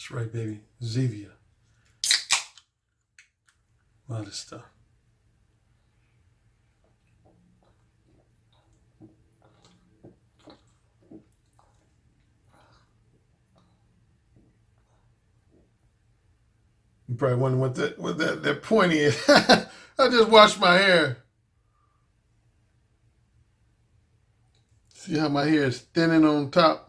That's right, baby. Zevia. A lot of stuff. You probably wondering what that pointy is. I just washed my hair. See how my hair is thinning on top?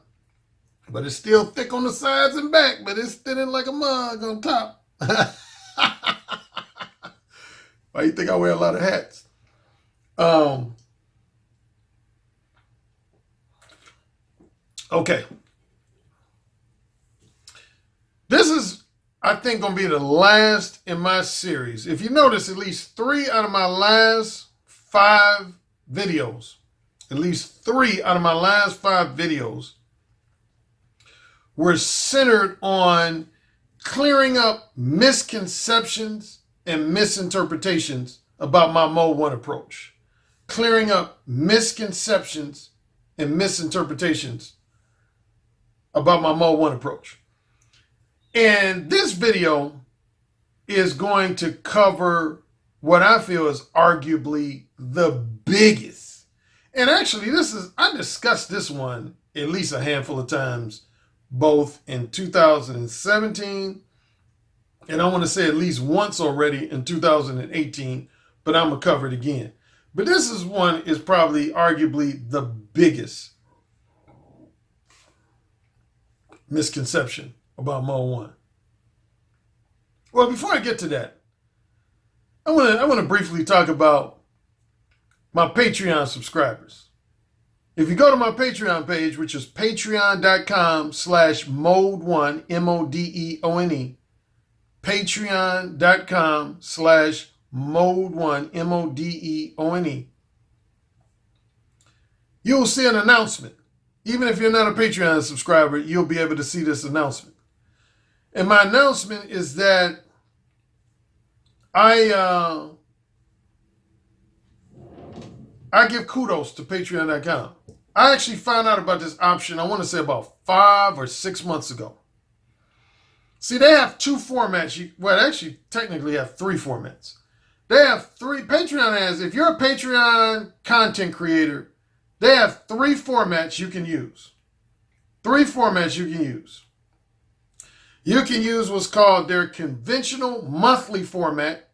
But it's still thick on the sides and back, but it's thinning like a mug on top. Why you think I wear a lot of hats? Okay. This is, I think, going to be the last in my series. If you notice, at least 3 out of my last 5 videos, were centered on clearing up misconceptions and misinterpretations about my Mode 1 approach. Clearing up misconceptions and misinterpretations about my Mode 1 approach. And this video is going to cover what I feel is arguably the biggest. And actually, I discussed this one at least a handful of times, both in 2017, and I want to say at least once already in 2018, but I'm going to cover it again. But this is probably arguably the biggest misconception about Mode 1. Well, before I get to that, I want to briefly talk about my Patreon subscribers. If you go to my Patreon page, which is patreon.com/mode1, MODEONE, patreon.com/mode1, MODEONE, you'll see an announcement. Even if you're not a Patreon subscriber, you'll be able to see this announcement. And my announcement is that I give kudos to patreon.com. I actually found out about this option, I want to say about 5 or 6 months ago. See, they have 2 formats. Well, actually, technically have 3 formats. They have 3. Patreon has, if you're a Patreon content creator, they have 3 formats you can use. 3 formats you can use. You can use what's called their conventional monthly format,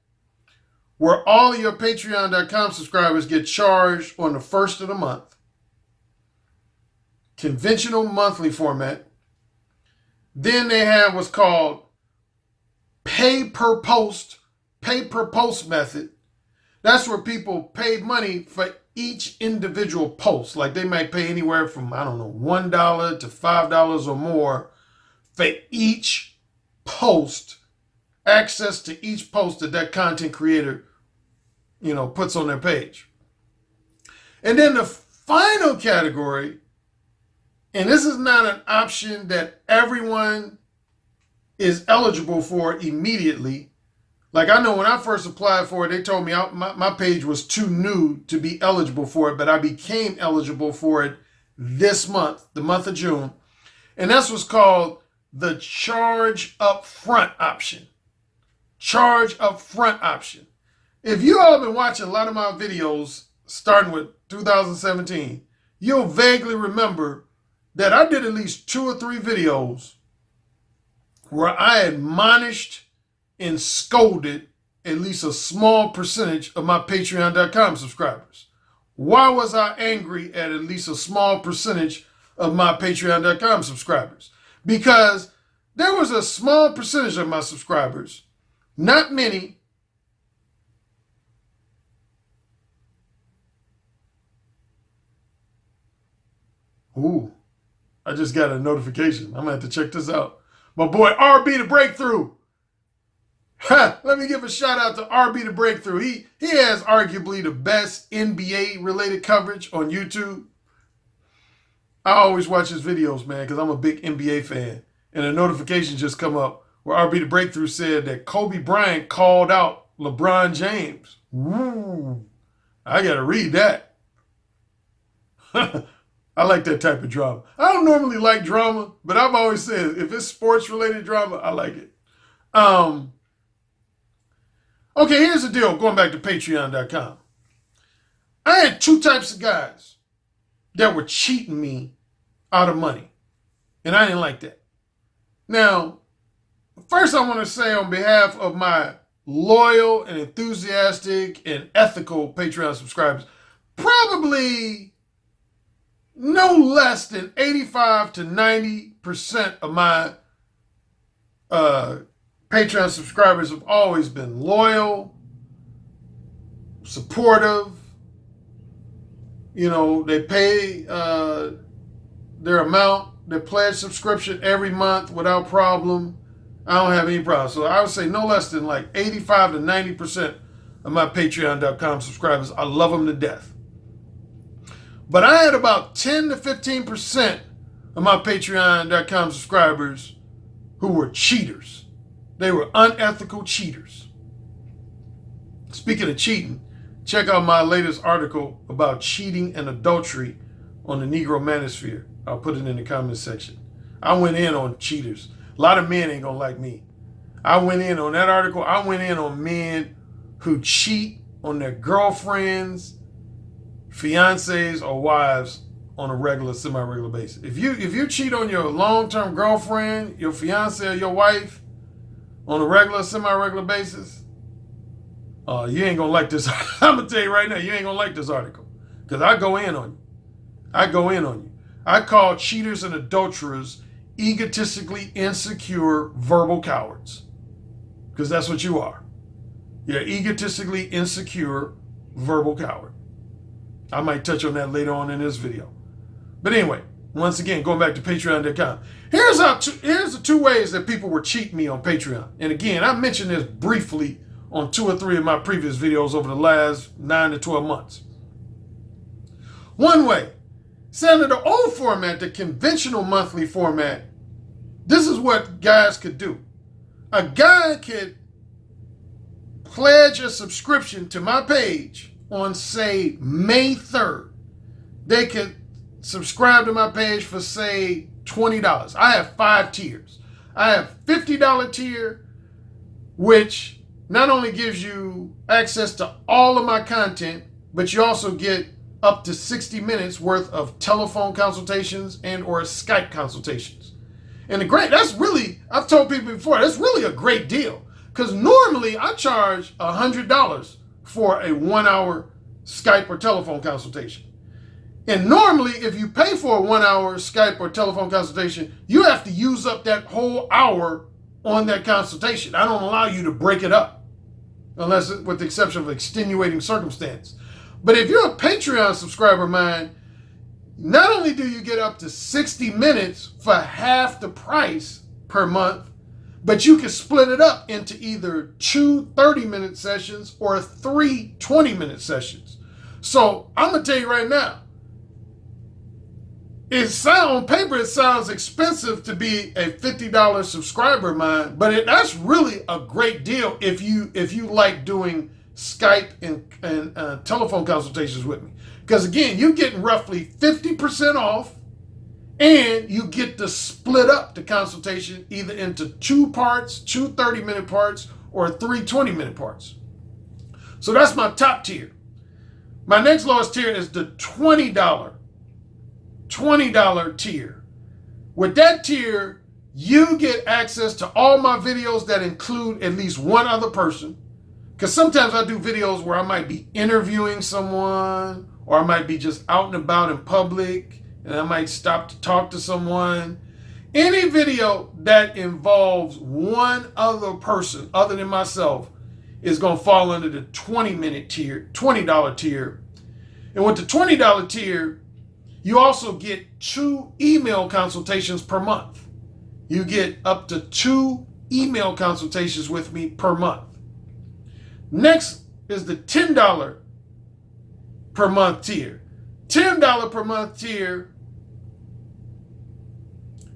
where all your patreon.com subscribers get charged on the 1st of the month. Conventional monthly format. Then they have what's called pay per post method. That's where people pay money for each individual post. Like they might pay anywhere from, I don't know, $1 to $5 or more for each post, access to each post that content creator, puts on their page. And then the final category, and this is not an option that everyone is eligible for immediately. Like I know when I first applied for it, they told me my page was too new to be eligible for it, but I became eligible for it this month, the month of June. And that's what's called the charge up front option. Charge up front option. If you all have been watching a lot of my videos, starting with 2017, you'll vaguely remember that I did at least 2 or 3 videos where I admonished and scolded at least a small percentage of my patreon.com subscribers. Why was I angry at least a small percentage of my patreon.com subscribers? Because there was a small percentage of my subscribers, not many, I just got a notification. I'm going to have to check this out. My boy, RB the Breakthrough. Let me give a shout out to RB the Breakthrough. He has arguably the best NBA related coverage on YouTube. I always watch his videos, man, because I'm a big NBA fan. And a notification just come up where RB the Breakthrough said that Kobe Bryant called out LeBron James. Woo. I got to read that. I like that type of drama. I don't normally like drama, but I've always said if it's sports related drama, I like it. Okay, here's the deal. Going back to patreon.com. I had two types of guys that were cheating me out of money. And I didn't like that. Now, first I want to say on behalf of my loyal and enthusiastic and ethical Patreon subscribers, probably no less than 85 to 90% of my Patreon subscribers have always been loyal, supportive. You know, they pay their amount, their pledge subscription every month without problem. I don't have any problem. So I would say no less than like 85 to 90% of my patreon.com subscribers. I love them to death. But I had about 10 to 15% of my patreon.com subscribers who were cheaters. They were unethical cheaters. Speaking of cheating, check out my latest article about cheating and adultery on the Negro Manosphere. I'll put it in the comment section. I went in on cheaters. A lot of men ain't gonna like me. I went in on that article. I went in on men who cheat on their girlfriends, fiancés, or wives on a regular, semi-regular basis. If you cheat on your long-term girlfriend, your fiancé, or your wife on a regular, semi-regular basis, you ain't gonna like this. I'm gonna tell you right now, you ain't gonna like this article. Because I go in on you. I go in on you. I call cheaters and adulterers egotistically insecure verbal cowards. Because that's what you are. You're egotistically insecure verbal coward. I might touch on that later on in this video. But anyway, once again, going back to patreon.com. Here's the two ways that people were cheating me on Patreon. And again, I mentioned this briefly on 2 or 3 of my previous videos over the last 9 to 12 months. One way, say under the old format, the conventional monthly format, this is what guys could do. A guy could pledge a subscription to my page on, say, May 3rd. They could subscribe to my page for, say, $20. I have 5 tiers. I have $50 tier, which not only gives you access to all of my content, but you also get up to 60 minutes worth of telephone consultations and or Skype consultations. And that's really, I've told people before, that's really a great deal. Because normally I charge $100 for a 1-hour Skype or telephone consultation. And normally if you pay for a 1-hour Skype or telephone consultation, you have to use up that whole hour on that consultation. I don't allow you to break it up, unless with the exception of extenuating circumstance. But if you're a Patreon subscriber of mine, not only do you get up to 60 minutes for half the price per month, but you can split it up into either 2 30-minute sessions or 3 20-minute sessions. So I'm going to tell you right now, on paper, it sounds expensive to be a $50 subscriber of mine, but that's really a great deal if you like doing Skype and telephone consultations with me. Because again, you're getting roughly 50% off, and you get to split up the consultation either into 2 parts, 2 30-minute parts, or 3 20-minute parts. So that's my top tier. My next lowest tier is the $20 tier. With that tier, you get access to all my videos that include at least one other person. Because sometimes I do videos where I might be interviewing someone, or I might be just out and about in public, and I might stop to talk to someone. Any video that involves one other person other than myself is going to fall under the $20 tier. And with the $20 tier, you also get 2 email consultations per month. You get up to 2 email consultations with me per month. Next is the $10 per month tier. $10 per month tier,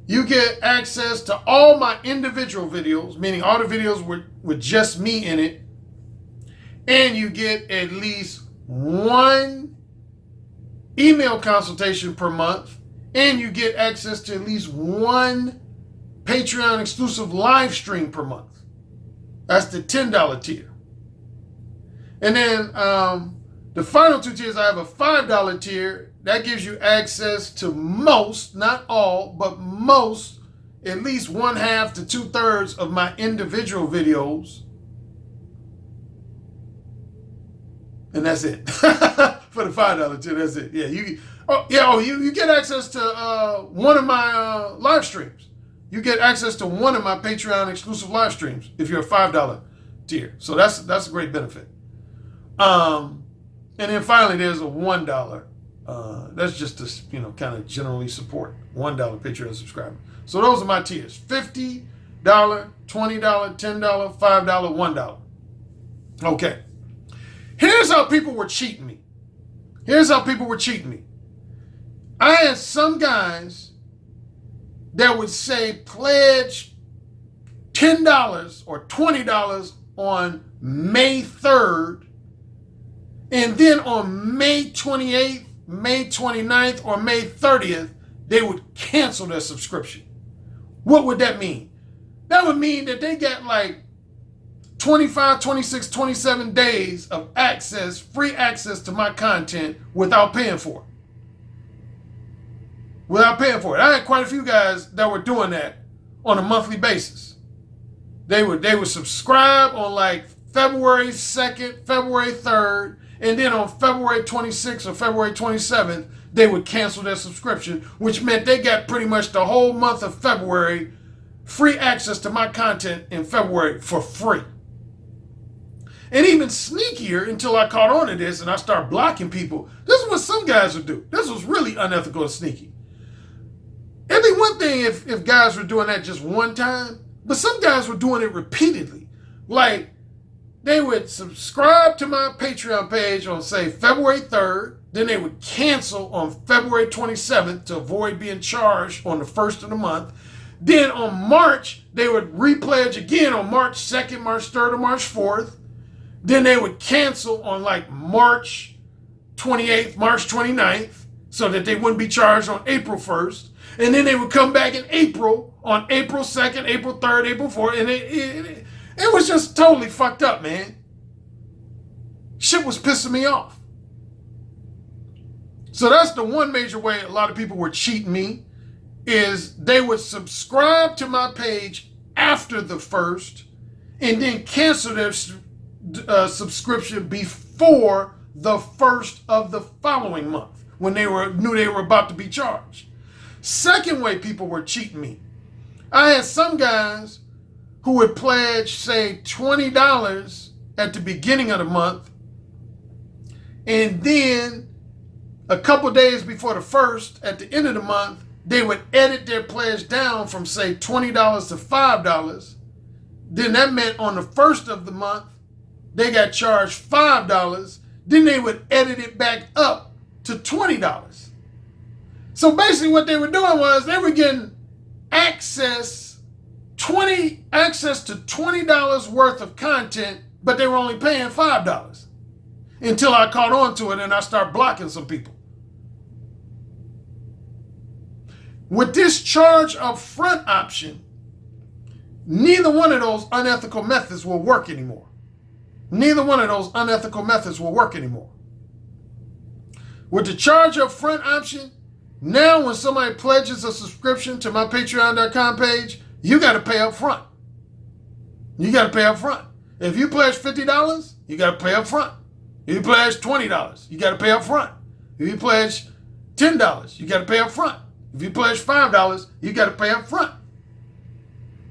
you get access to all my individual videos, meaning all the videos with just me in it, and you get at least one email consultation per month, and you get access to at least one Patreon exclusive live stream per month. That's the $10 tier. And then the final two tiers, I have a $5 tier. That gives you access to most, not all, but most, at least 1/2 to 2/3 of my individual videos. And that's it. For the $5 tier, that's it. Yeah, you get access to one of my live streams. You get access to one of my Patreon exclusive live streams if you're a $5 tier. So that's a great benefit. And then finally, there's a $1. That's just to kind of generally support $1 Patreon subscriber. So those are my tiers: $50, $20, $10, $5, $1. Okay. Here's how people were cheating me. I had some guys that would say pledge $10 or $20 on May 3rd, and then on May 28th, May 29th, or May 30th, they would cancel their subscription. What would that mean? That would mean that they got like 25, 26, 27 days of access, free access to my content without paying for it. I had quite a few guys that were doing that on a monthly basis. They would subscribe on like February 2nd, February 3rd, and then on February 26th or February 27th, they would cancel their subscription, which meant they got pretty much the whole month of February free access to my content in February for free. And even sneakier, until I caught on to this and I started blocking people, this is what some guys would do. This was really unethical and sneaky. It'd be one thing if guys were doing that just one time, but some guys were doing it repeatedly. Like, they would subscribe to my Patreon page on, say, February 3rd, then they would cancel on February 27th to avoid being charged on the 1st of the month. Then on March, they would repledge again on March 2nd, March 3rd, or March 4th. Then they would cancel on like March 28th, March 29th, so that they wouldn't be charged on April 1st. And then they would come back in April, on April 2nd, April 3rd, April 4th. And it was just totally fucked up, man. Shit was pissing me off. So that's the one major way a lot of people were cheating me, is they would subscribe to my page after the 1st and then cancel their subscription before the 1st of the following month when they knew they were about to be charged. Second way people were cheating me, I had some guys who would pledge, say, $20 at the beginning of the month, and then a couple days before the 1st, at the end of the month, they would edit their pledge down from, say, $20 to $5. Then that meant on the 1st of the month, they got charged $5. Then they would edit it back up to $20. So basically what they were doing was they were getting access to $20 worth of content, but they were only paying $5. Until I caught on to it and I started blocking some people. With this charge up front option, neither one of those unethical methods will work anymore. With the charge up front option, now when somebody pledges a subscription to my patreon.com page, you got to pay up front. If you pledge $50, you got to pay up front. If you pledge $20, you got to pay up front. If you pledge $10, you got to pay up front. If you pledge $5, you got to pay up front.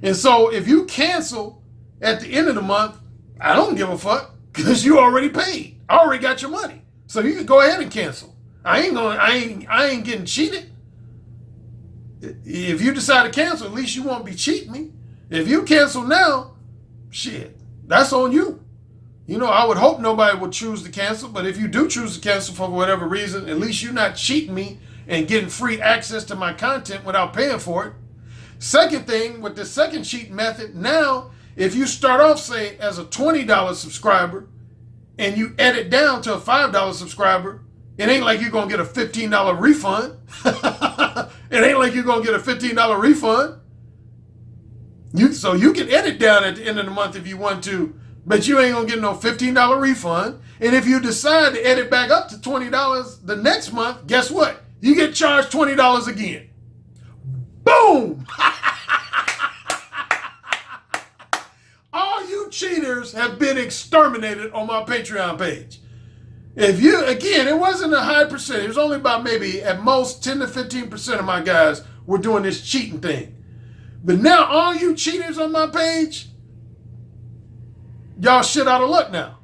And so if you cancel at the end of the month, I don't give a fuck, because you already paid. I already got your money. So you can go ahead and cancel. I ain't getting cheated. If you decide to cancel, at least you won't be cheating me. If you cancel now, shit, that's on you. I would hope nobody would choose to cancel, but if you do choose to cancel for whatever reason, at least you're not cheating me and getting free access to my content without paying for it. Second thing, with the second cheat method, now, if you start off, say, as a $20 subscriber and you edit down to a $5 subscriber, It ain't like you're going to get a $15 refund. It ain't like you're going to get a $15 refund. So you can edit down at the end of the month if you want to, but you ain't going to get no $15 refund. And if you decide to edit back up to $20 the next month, guess what? You get charged $20 again. Boom! All you cheaters have been exterminated on my Patreon page. If you, again, it wasn't a high percentage. It was only about maybe at most 10 to 15% of my guys were doing this cheating thing. But now all you cheaters on my page, y'all shit out of luck now.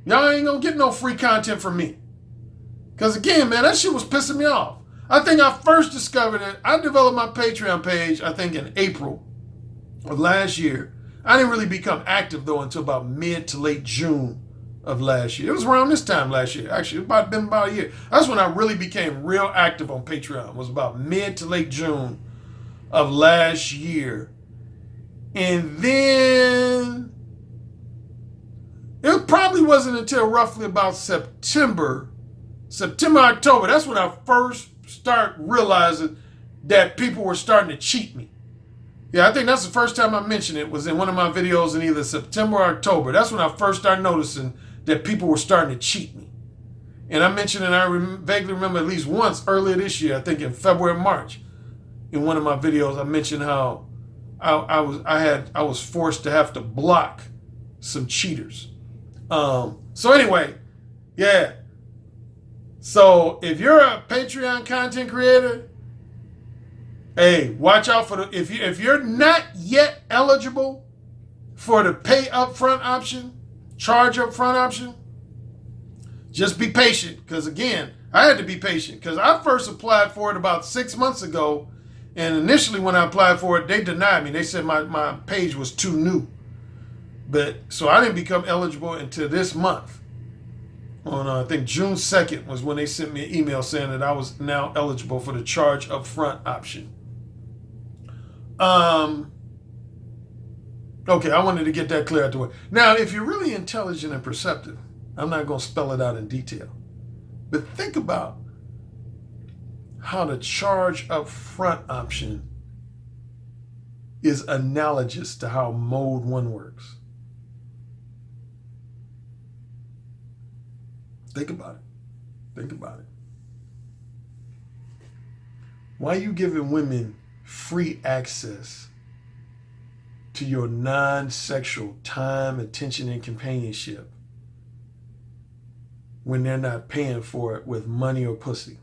Y'all ain't gonna get no free content from me. Because again, man, that shit was pissing me off. I think I first discovered it. I developed my Patreon page, I think in April of last year. I didn't really become active though until about mid to late June of last year. It was around this time last year. Actually, it's been about a year. That's when I really became real active on Patreon. It was about mid to late June of last year. And then it probably wasn't until roughly about September, October. That's when I first started realizing that people were starting to cheat me. Yeah, I think that's the first time I mentioned it was in one of my videos in either September or October. That's when I first started noticing that people were starting to cheat me. And I mentioned, and I vaguely remember at least once earlier this year, I think in February, March, in one of my videos, I mentioned how I was forced to have to block some cheaters. So anyway, yeah. So if you're a Patreon content creator, hey, watch out for the if you're not yet eligible for the pay upfront option, charge upfront option, just be patient. Because again, I had to be patient because I first applied for it about 6 months ago. And initially when I applied for it, they denied me. They said my page was too new. But so I didn't become eligible until this month. On I think June 2nd was when they sent me an email saying that I was now eligible for the charge upfront option. Okay, I wanted to get that clear out the way. Now, if you're really intelligent and perceptive, I'm not going to spell it out in detail. But think about how the charge upfront option is analogous to how mode 1 works. Think about it. Think about it. Why are you giving women free access to your non-sexual time, attention, and companionship when they're not paying for it with money or pussy?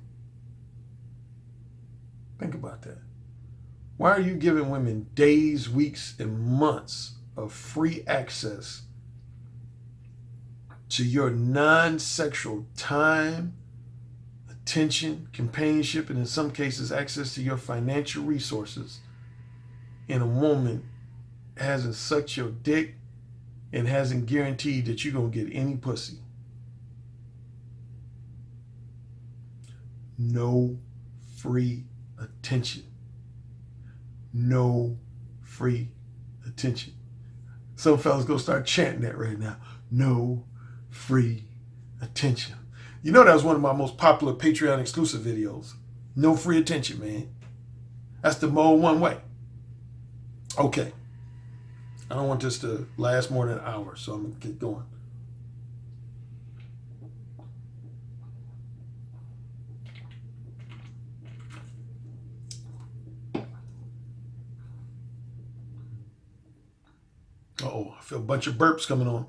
Think about that. Why are you giving women days, weeks, and months of free access to your non-sexual time, attention, companionship, and in some cases, access to your financial resources, and a woman hasn't sucked your dick and hasn't guaranteed that you're going to get any pussy? No free attention. No free attention. Some fellas go start chanting that right now. No free attention. You know that was one of my most popular Patreon exclusive videos. No free attention, man. That's the mode 1 way. Okay. I don't want this to last more than an hour, so I'm going to get going. Uh-oh, I feel a bunch of burps coming on.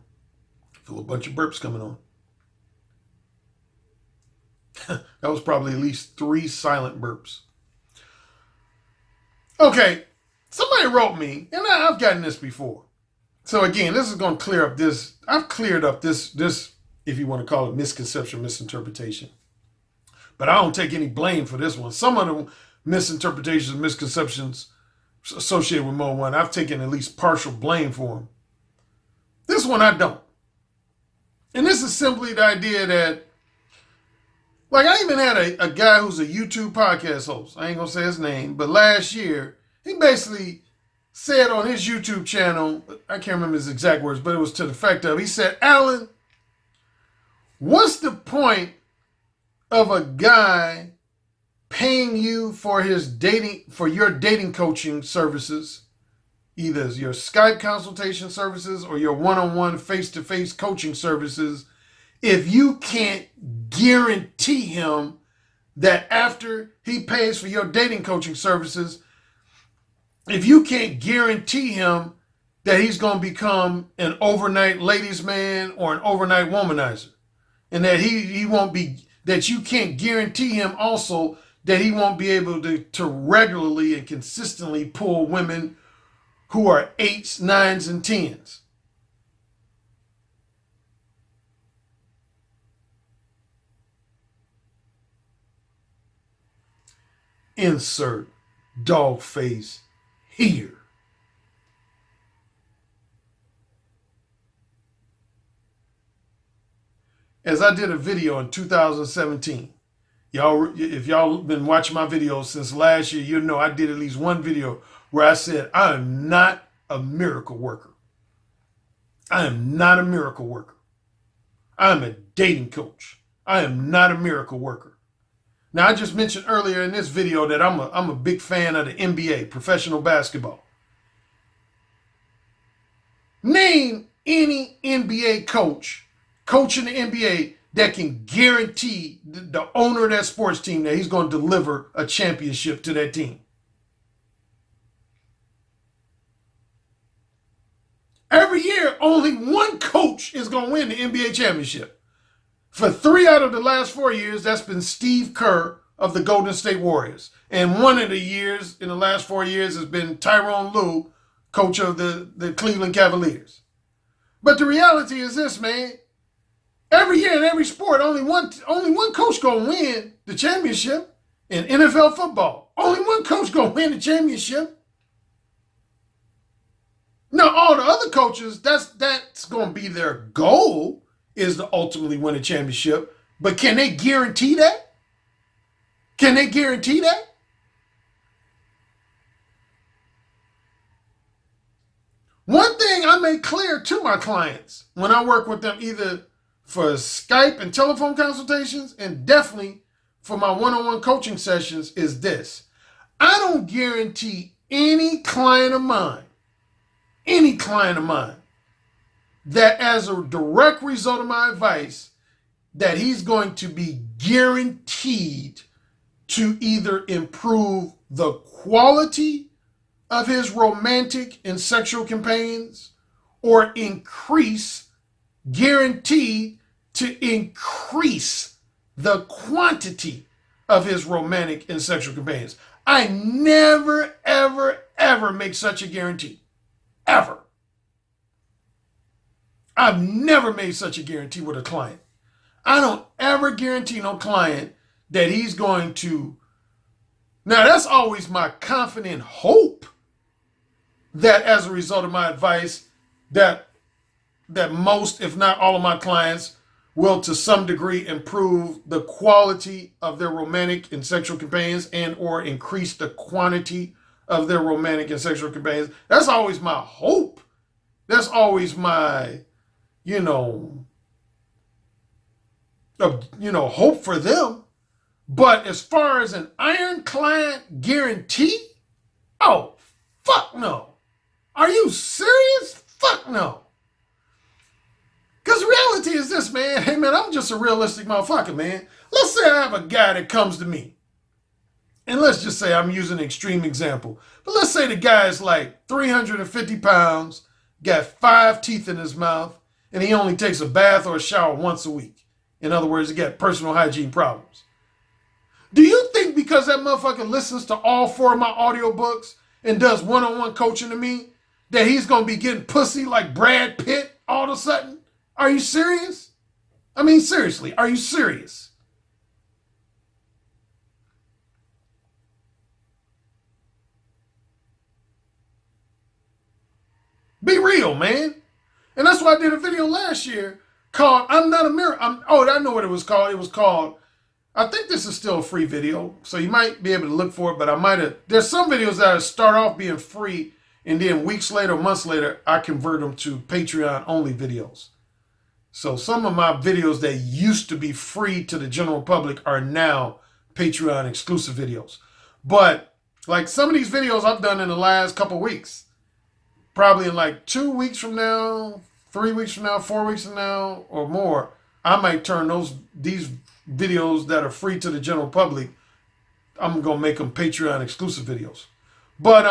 That was probably at least 3 silent burps. Okay, somebody wrote me, and I've gotten this before. So again, this is going to clear up this. I've cleared up this, if you want to call it misconception, misinterpretation. But I don't take any blame for this one. Some of the misinterpretations, misconceptions associated with Mode 1, I've taken at least partial blame for them. This one I don't. And this is simply the idea that, like, I even had a guy who's a YouTube podcast host. I ain't going to say his name, but last year, he basically said on his YouTube channel, I can't remember his exact words, but it was to the effect of, he said, Alan, what's the point of a guy paying you for your dating coaching services, either your Skype consultation services or your one-on-one face-to-face coaching services, if you can't guarantee him that after he pays for your dating coaching services, if you can't guarantee him that he's going to become an overnight ladies man or an overnight womanizer, and that he won't be, that you can't guarantee him also that he won't be able to regularly and consistently pull women who are 8s, 9s, and 10s. Insert dog face here. As I did a video in 2017, if y'all been watching my videos since last year, you know I did at least one video where I said, I am not a miracle worker. I am not a miracle worker. I am a dating coach. I am not a miracle worker. Now, I just mentioned earlier in this video that I'm a big fan of the NBA, professional basketball. Name any NBA coach coaching the NBA that can guarantee the owner of that sports team that he's going to deliver a championship to that team. Every year, only one coach is going to win the NBA championship. For 3 out of the last 4 years, that's been Steve Kerr of the Golden State Warriors. And one of the years in the last 4 years has been Tyronn Lue, coach of the Cleveland Cavaliers. But the reality is this, man. Every year in every sport, only one coach going to win the championship. In NFL football, only one coach going to win the championship. Now, all the other coaches, that's going to be their goal, is to ultimately win a championship. But can they guarantee that? Can they guarantee that? One thing I make clear to my clients when I work with them, either for Skype and telephone consultations, and definitely for my one-on-one coaching sessions, is this. I don't guarantee any client of mine, that as a direct result of my advice, that he's going to be guaranteed to either improve the quality of his romantic and sexual companions, or guaranteed to increase the quantity of his romantic and sexual companions. I never, ever, ever make such a guarantee. Ever. I've never made such a guarantee with a client. I don't ever guarantee no client that he's going to. Now, that's always my confident hope that as a result of my advice, that most, if not all of my clients, will to some degree improve the quality of their romantic and sexual companions, and or increase the quantity of their romantic and sexual companions. That's always my hope. That's always my, hope for them. But as far as an ironclad guarantee, oh, fuck no. Are you serious? Fuck no. Because reality is this, man. Hey, man, I'm just a realistic motherfucker, man. Let's say I have a guy that comes to me. And let's just say I'm using an extreme example. But let's say the guy is like 350 pounds, got 5 teeth in his mouth, and he only takes a bath or a shower once a week. In other words, he got personal hygiene problems. Do you think because that motherfucker listens to all 4 of my audiobooks and does one-on-one coaching to me, that he's going to be getting pussy like Brad Pitt all of a sudden? Are you serious? I mean, seriously, are you serious? Be real, man. And that's why I did a video last year called I'm Not a Miracle. I know what it was called. It was called, I think this is still a free video, so you might be able to look for it, but there's some videos that start off being free, and then weeks later, months later, I convert them to Patreon-only videos. So some of my videos that used to be free to the general public are now Patreon exclusive videos. But like some of these videos I've done in the last couple weeks, probably in like 2 weeks from now, 3 weeks from now, 4 weeks from now, or more, I might turn these videos that are free to the general public, I'm gonna make them Patreon exclusive videos. But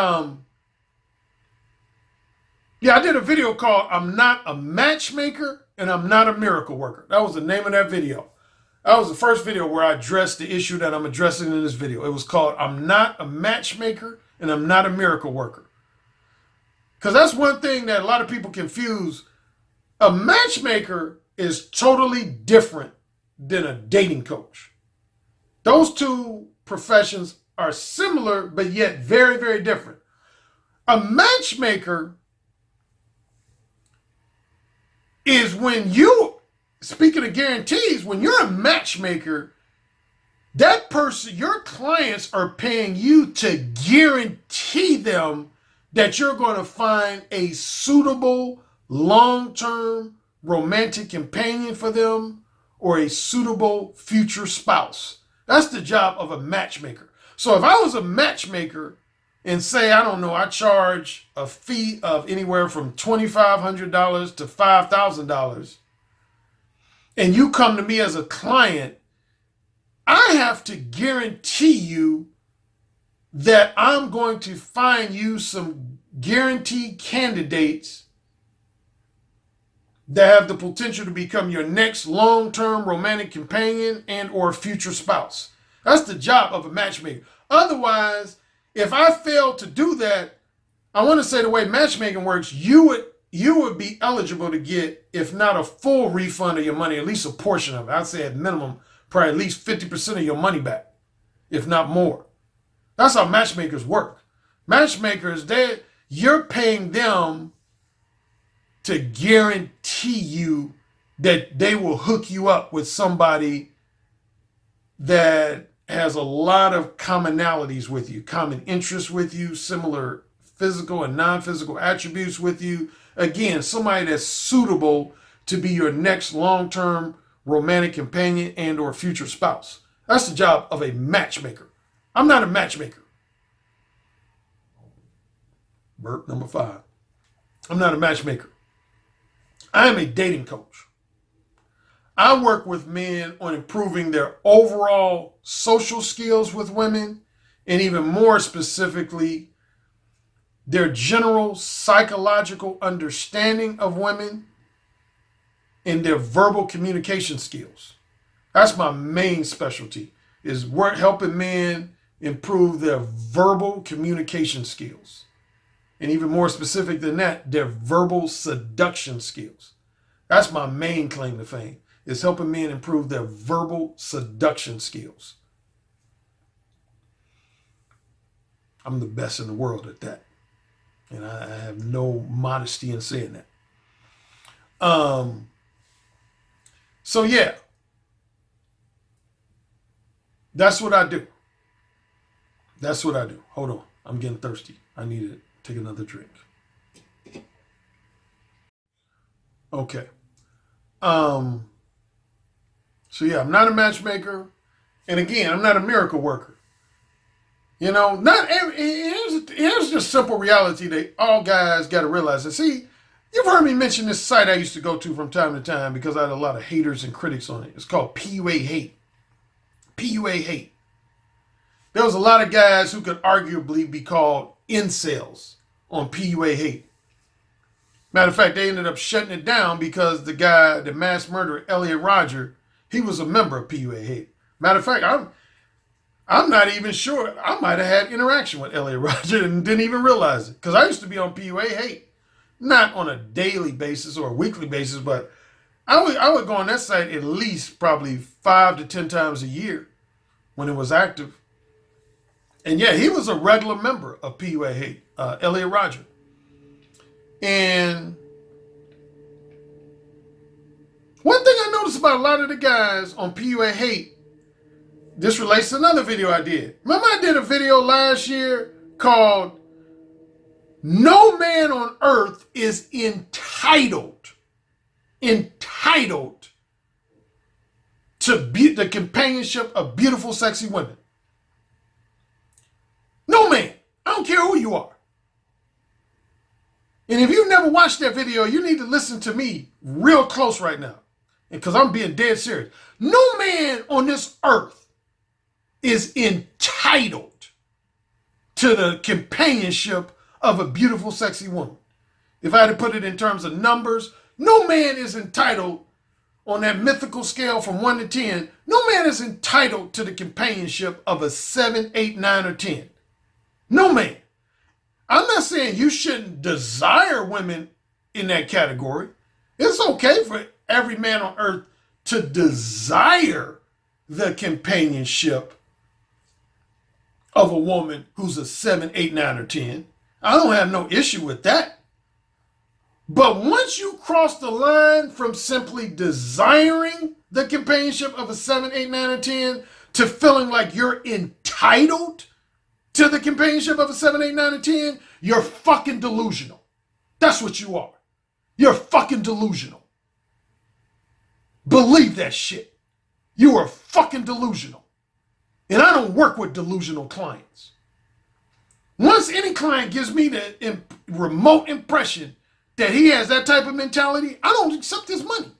yeah, I did a video called "I'm Not a Matchmaker and I'm Not a Miracle Worker." That was the name of that video. That was the first video where I addressed the issue that I'm addressing in this video. It was called "I'm Not a Matchmaker and I'm Not a Miracle Worker." Because that's one thing that a lot of people confuse. A matchmaker is totally different than a dating coach. Those two professions are similar, but yet very, very different. A matchmaker is when you, speaking of guarantees, when you're a matchmaker, that person, your clients are paying you to guarantee them that you're going to find a suitable long-term romantic companion for them or a suitable future spouse. That's the job of a matchmaker. So if I was a matchmaker and say, I don't know, I charge a fee of anywhere from $2,500 to $5,000, and you come to me as a client, I have to guarantee you that I'm going to find you some guaranteed candidates that have the potential to become your next long-term romantic companion and or future spouse. That's the job of a matchmaker. Otherwise, if I fail to do that, I want to say the way matchmaking works, you would be eligible to get, if not a full refund of your money, at least a portion of it. I'd say at minimum, probably at least 50% of your money back, if not more. That's how matchmakers work. Matchmakers, you're paying them to guarantee you that they will hook you up with somebody that has a lot of commonalities with you, common interests with you, similar physical and non-physical attributes with you. Again, somebody that's suitable to be your next long-term romantic companion and or future spouse. That's the job of a matchmaker. I'm not a matchmaker. Burp number 5. I'm not a matchmaker. I am a dating coach. I work with men on improving their overall social skills with women, and even more specifically, their general psychological understanding of women and their verbal communication skills. That's my main specialty, is helping men improve their verbal communication skills. And even more specific than that, their verbal seduction skills. That's my main claim to fame, is helping men improve their verbal seduction skills. I'm the best in the world at that. And I have no modesty in saying that. So yeah, that's what I do. That's what I do. Hold on, I'm getting thirsty. I need to take another drink. Okay. So yeah, I'm not a matchmaker, and again, I'm not a miracle worker. You know, here's just simple reality that all guys got to realize. And see, you've heard me mention this site I used to go to from time to time because I had a lot of haters and critics on it. It's called PUA Hate. PUA Hate. There was a lot of guys who could arguably be called incels on PUA Hate. Matter of fact, they ended up shutting it down because the guy, the mass murderer, Elliot Rodger, he was a member of PUA Hate. Matter of fact, I'm not even sure. I might have had interaction with Elliot Rodger and didn't even realize it. Because I used to be on PUA Hate. Not on a daily basis or a weekly basis, but I would go on that site at least probably 5 to 10 times a year when it was active. And yeah, he was a regular member of PUA Hate, Elliot Rodger. And one thing I noticed about a lot of the guys on PUA Hate, this relates to another video I did. Remember I did a video last year called "No Man on Earth is entitled entitled to be the companionship of beautiful, sexy women. No man. I don't care who you are. And if you've never watched that video, you need to listen to me real close right now. Because I'm being dead serious. No man on this earth is entitled to the companionship of a beautiful, sexy woman. If I had to put it in terms of numbers, no man is entitled on that mythical scale from 1 to 10. No man is entitled to the companionship of a 7, 8, 9, or 10. No man. I'm not saying you shouldn't desire women in that category. It's okay for every man on earth to desire the companionship of a woman who's a 7, 8, 9, or 10. I don't have no issue with that. But once you cross the line from simply desiring the companionship of a 7, 8, 9, or 10 to feeling like you're entitled to the companionship of a 7, 8, 9, or 10, you're fucking delusional. That's what you are. You're fucking delusional. Believe that shit. You are fucking delusional. And I don't work with delusional clients. Once any client gives me the remote impression that he has that type of mentality, I don't accept his money.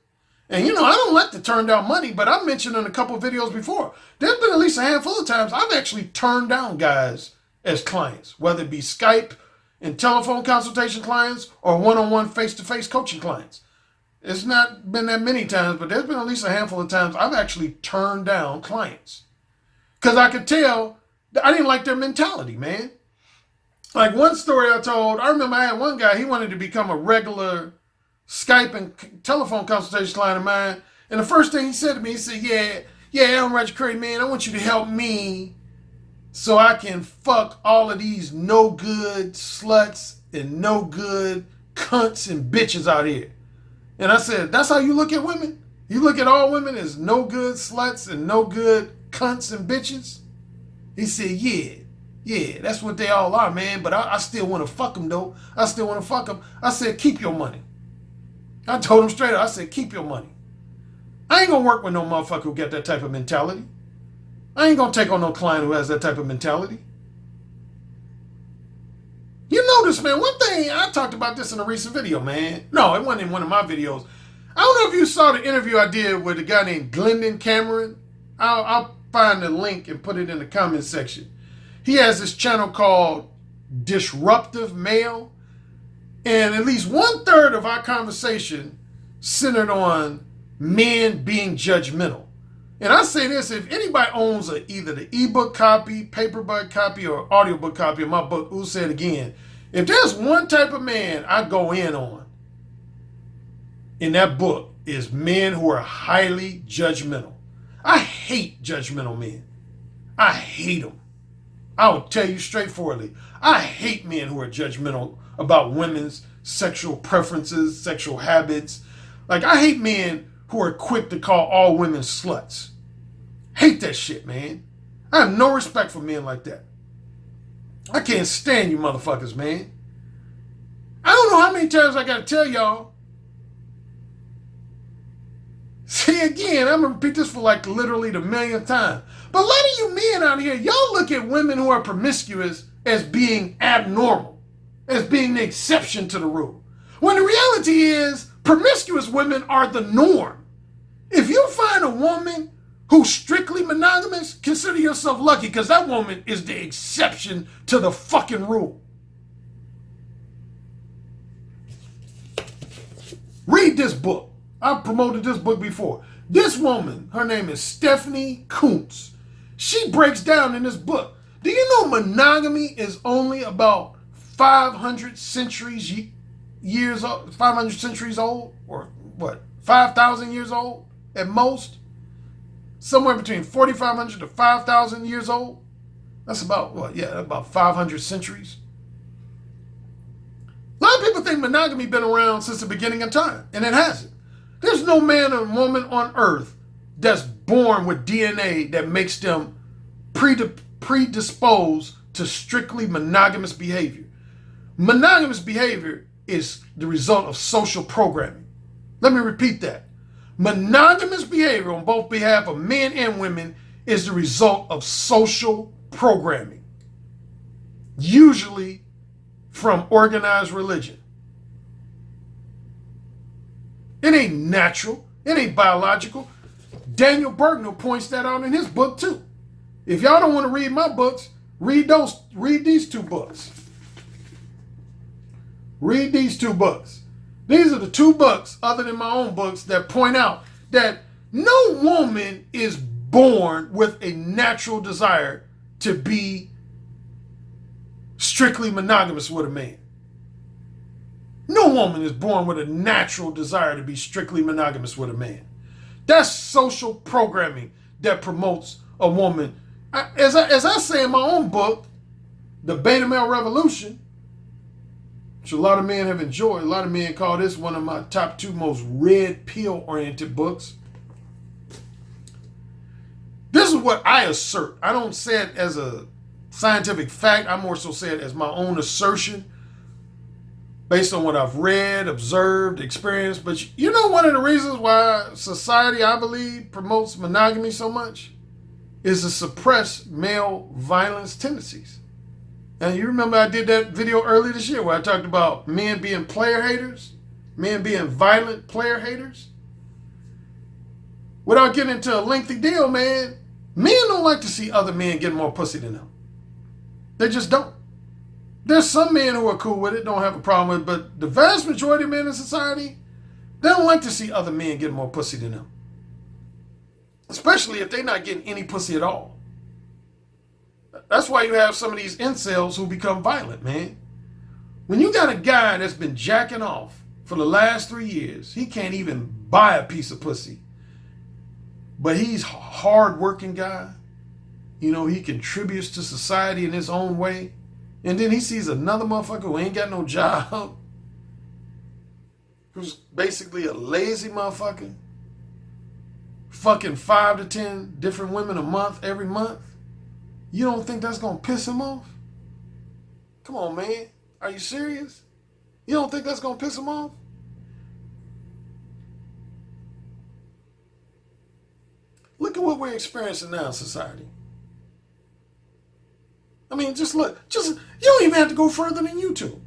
And I don't like to turn down money, but I mentioned in a couple of videos before, there's been at least a handful of times I've actually turned down guys as clients, whether it be Skype and telephone consultation clients or one-on-one face-to-face coaching clients. It's not been that many times, but there's been at least a handful of times I've actually turned down clients. Because I could tell that I didn't like their mentality, man. Like one story I told, I remember I had one guy, he wanted to become a regular Skype and telephone consultation client of mine. And the first thing he said to me, he said, yeah, I'm Roger Currie, man. I want you to help me so I can fuck all of these no good sluts and no good cunts and bitches out here. And I said, that's how you look at women? You look at all women as no good sluts and no good cunts and bitches? He said, yeah, that's what they all are, man. But I still want to fuck them, though. I still want to fuck them. I said, keep your money. I told him straight up, I said, keep your money. I ain't going to work with no motherfucker who got that type of mentality. I ain't going to take on no client who has that type of mentality. You notice, man, one thing, I talked about this in a recent video, man. No, it wasn't in one of my videos. I don't know if you saw the interview I did with a guy named Glendon Cameron. I'll find the link and put it in the comment section. He has this channel called Disruptive Male. And at least 1/3 of our conversation centered on men being judgmental. And I say this, if anybody owns either the ebook copy, paperback copy, or audiobook copy of my book, Who Said Again, if there's one type of man I go in on in that book, is men who are highly judgmental. I hate judgmental men. I hate them. I'll tell you straightforwardly. I hate men who are judgmental about women's sexual preferences, sexual habits. Like, I hate men who are quick to call all women sluts. Hate that shit, man. I have no respect for men like that. I can't stand you motherfuckers, man. I don't know how many times I gotta tell y'all. See, again, I'm gonna repeat this for like literally the millionth time. But a lot of you men out here, y'all look at women who are promiscuous as being abnormal, as being the exception to the rule. When the reality is, promiscuous women are the norm. If you find a woman who's strictly monogamous, consider yourself lucky, because that woman is the exception to the fucking rule. Read this book. I've promoted this book before. This woman, her name is Stephanie Kuntz. She breaks down in this book. Do you know monogamy is only about 500 centuries years old, 500 centuries old, or what, 5,000 years old at most? Somewhere between 4,500 to 5,000 years old. That's about what? Yeah, about 500 centuries. A lot of people think monogamy been around since the beginning of time, and it hasn't. There's no man or woman on earth that's born with DNA that makes them predisposed to strictly monogamous behavior. Monogamous behavior is the result of social programming. Let me repeat that. Monogamous behavior on both behalf of men and women is the result of social programming, usually from organized religion. It ain't natural. It ain't biological. Daniel Bergner points that out in his book too. If y'all don't want to read my books, read these two books. Read these two books. These are the two books, other than my own books, that point out that no woman is born with a natural desire to be strictly monogamous with a man. No woman is born with a natural desire to be strictly monogamous with a man. That's social programming that promotes a woman. As I say in my own book, The Beta Male Revolution, which a lot of men have enjoyed. A lot of men call this one of my top 2 most red pill-oriented books. This is what I assert. I don't say it as a scientific fact. I more so say it as my own assertion based on what I've read, observed, experienced. But you know one of the reasons why society, I believe, promotes monogamy so much is to suppress male violence tendencies. And you remember I did that video earlier this year where I talked about men being player haters, men being violent player haters. Without getting into a lengthy deal, man, men don't like to see other men getting more pussy than them. They just don't. There's some men who are cool with it, don't have a problem with it, but the vast majority of men in society, they don't like to see other men getting more pussy than them. Especially if they're not getting any pussy at all. That's why you have some of these incels who become violent, man. When you got a guy that's been jacking off for the last 3 years, he can't even buy a piece of pussy. But he's a hard-working guy. You know, he contributes to society in his own way. And then he sees another motherfucker who ain't got no job, who's basically a lazy motherfucker, fucking 5 to 10 different women a month, every month. You don't think that's going to piss him off? Come on, man. Are you serious? You don't think that's going to piss him off? Look at what we're experiencing now in society. I mean, just look. You don't even have to go further than YouTube.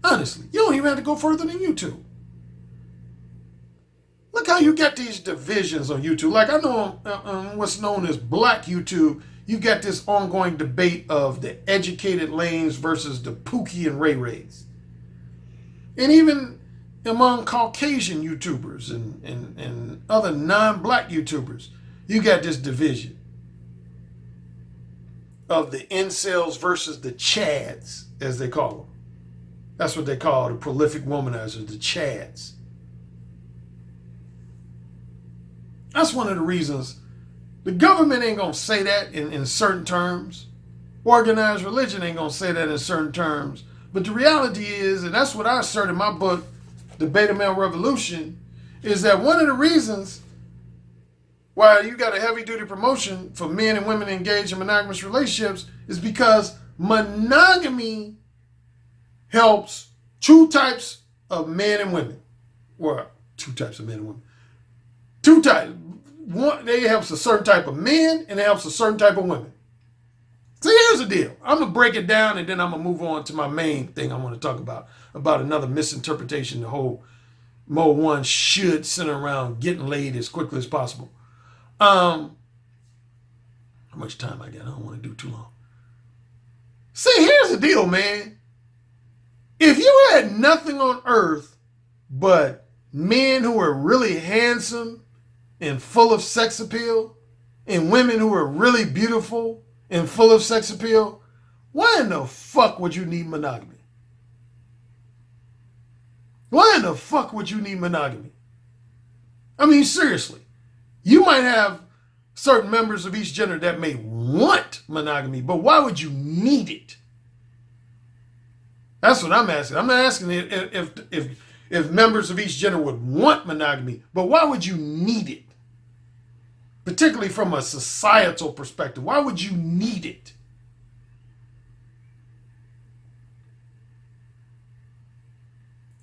Honestly, you don't even have to go further than YouTube. Look how you get these divisions on YouTube. Like I know on what's known as Black YouTube, you get this ongoing debate of the educated lanes versus the Pookie and Ray Rays. And even among Caucasian YouTubers and other non-Black YouTubers, you got this division of the incels versus the chads, as they call them. That's what they call the prolific womanizers, the chads. That's one of the reasons the government ain't going to say that in certain terms. Organized religion ain't going to say that in certain terms. But the reality is, and that's what I assert in my book, The Beta Male Revolution, is that one of the reasons why you got a heavy-duty promotion for men and women engaged in monogamous relationships is because monogamy helps 2 types of men and women. Well, 2 types of men and women. 2 types. One, it helps a certain type of men and it helps a certain type of women. So here's the deal. I'm going to break it down and then I'm going to move on to my main thing I want to talk about another misinterpretation. The whole Mode 1 should center around getting laid as quickly as possible. How much time I got? I don't want to do too long. See, here's the deal, man. If you had nothing on earth but men who are really handsome and full of sex appeal, and women who are really beautiful and full of sex appeal, why in the fuck would you need monogamy? Why in the fuck would you need monogamy? I mean, seriously. You might have certain members of each gender that may want monogamy, but why would you need it? That's what I'm asking. I'm not asking if members of each gender would want monogamy, but why would you need it? Particularly from a societal perspective. Why would you need it?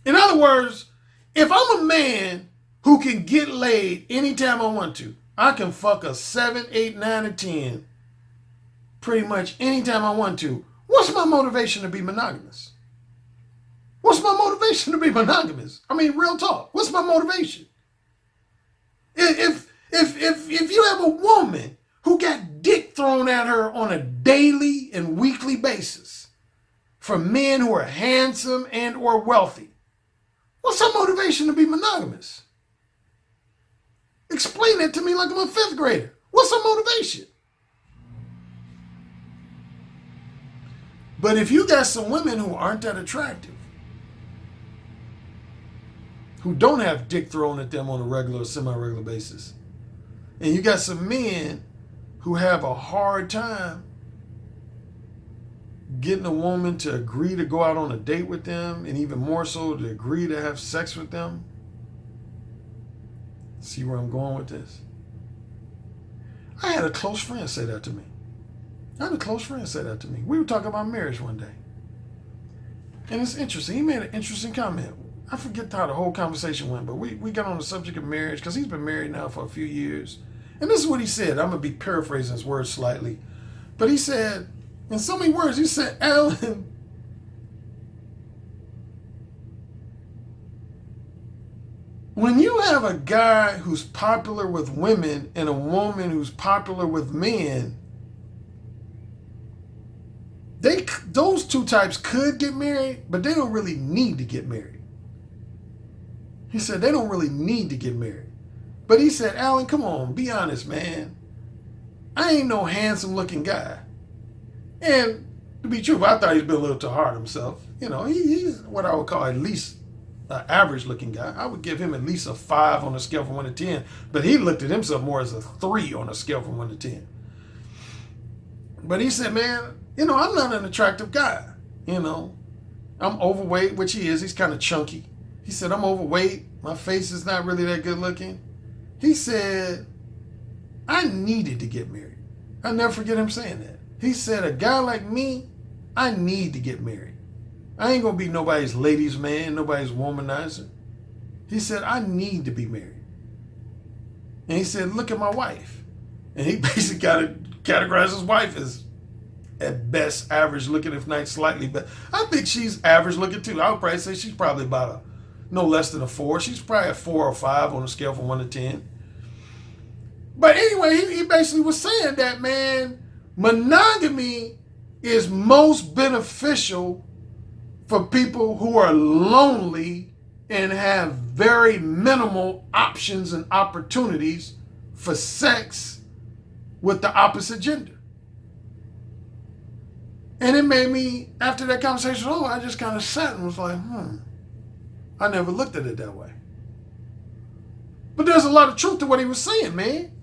In other words, if I'm a man who can get laid anytime I want to. I can fuck a 7, 8, 9, or 10 pretty much anytime I want to. What's my motivation to be monogamous? What's my motivation to be monogamous? I mean, real talk. What's my motivation? If you have a woman who got dick thrown at her on a daily and weekly basis from men who are handsome and or wealthy, what's her motivation to be monogamous? Explain that to me like I'm a 5th grader. What's her motivation? But if you got some women who aren't that attractive, who don't have dick thrown at them on a regular or semi-regular basis, and you got some men who have a hard time getting a woman to agree to go out on a date with them, and even more so to agree to have sex with them. See where I'm going with this? I had a close friend say that to me. We were talking about marriage one day. And it's interesting. He made an interesting comment. I forget how the whole conversation went, but we got on the subject of marriage because he's been married now for a few years. And this is what he said. I'm going to be paraphrasing his words slightly. But he said, in so many words, he said, Alan, when you have a guy who's popular with women and a woman who's popular with men, those two types could get married, but they don't really need to get married. He said they don't really need to get married. But he said, Alan, come on, be honest, man. I ain't no handsome looking guy. And to be true, I thought he'd been a little too hard on himself. You know, he's what I would call at least an average looking guy. I would give him at least a 5 on a scale from 1 to 10. But he looked at himself more as a 3 on a scale from 1 to 10. But he said, man, you know, I'm not an attractive guy. You know, I'm overweight, which he is. He's kind of chunky. He said, I'm overweight. My face is not really that good looking. He said, I needed to get married. I'll never forget him saying that. He said, a guy like me, I need to get married. I ain't going to be nobody's ladies' man, nobody's womanizer. He said, I need to be married. And he said, look at my wife. And he basically categorized his wife as at best average looking, if not slightly. But I think she's average looking too. I would probably say she's probably about no less than a 4. She's probably a 4 or 5 on a scale from 1 to 10. But anyway, he basically was saying that, man, monogamy is most beneficial for people who are lonely and have very minimal options and opportunities for sex with the opposite gender. And it made me, after that conversation, I just kind of sat and was like, I never looked at it that way. But there's a lot of truth to what he was saying, man.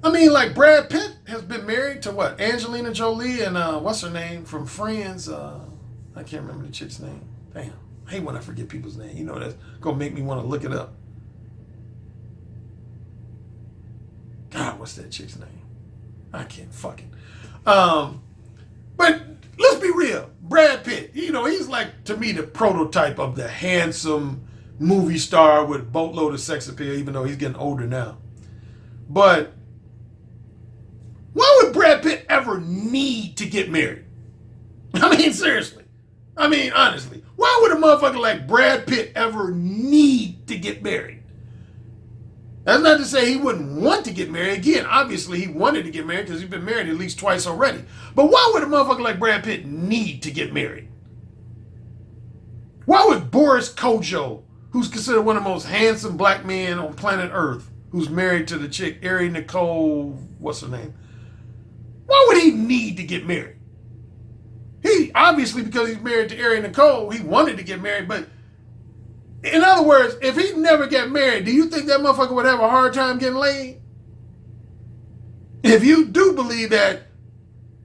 I mean, like Brad Pitt has been married to what? Angelina Jolie and what's her name from Friends? I can't remember the chick's name. Damn. I hate when I forget people's name. You know, that's going to make me want to look it up. God, what's that chick's name? I can't fucking. But let's be real. Brad Pitt, you know, he's like, to me, the prototype of the handsome movie star with a boatload of sex appeal, even though he's getting older now. But why would Brad Pitt ever need to get married? I mean, seriously. I mean, honestly. Why would a motherfucker like Brad Pitt ever need to get married? That's not to say he wouldn't want to get married. Again, obviously he wanted to get married because he's been married at least twice already. But why would a motherfucker like Brad Pitt need to get married? Why would Boris Kodjoe, who's considered one of the most handsome black men on planet Earth, who's married to the chick, Ari Nicole, what's her name? Why would he need to get married? He, obviously because he's married to Ari Nicole, he wanted to get married, but in other words, if he never got married, do you think that motherfucker would have a hard time getting laid? If you do believe that,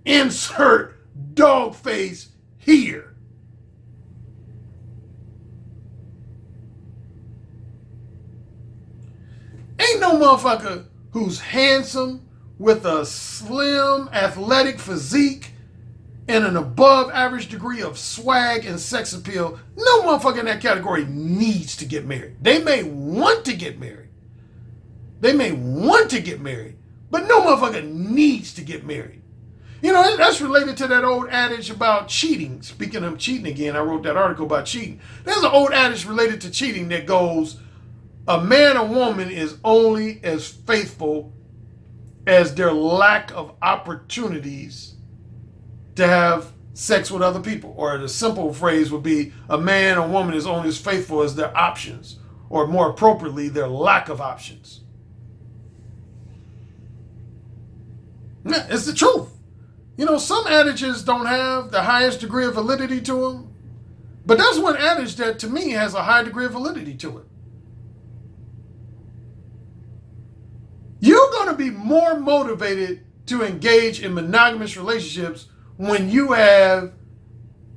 insert dog face here. Ain't no motherfucker who's handsome with a slim, athletic physique and an above average degree of swag and sex appeal, no motherfucker in that category needs to get married. They may want to get married. They may want to get married, but no motherfucker needs to get married. You know, that's related to that old adage about cheating. Speaking of cheating again, I wrote that article about cheating. There's an old adage related to cheating that goes, a man or woman is only as faithful as their lack of opportunities to have sex with other people. Or the simple phrase would be, a man or woman is only as faithful as their options, or more appropriately, their lack of options. Yeah, it's the truth. You know, some adages don't have the highest degree of validity to them, but that's one adage that to me has a high degree of validity to it. You're going to be more motivated to engage in monogamous relationships when you have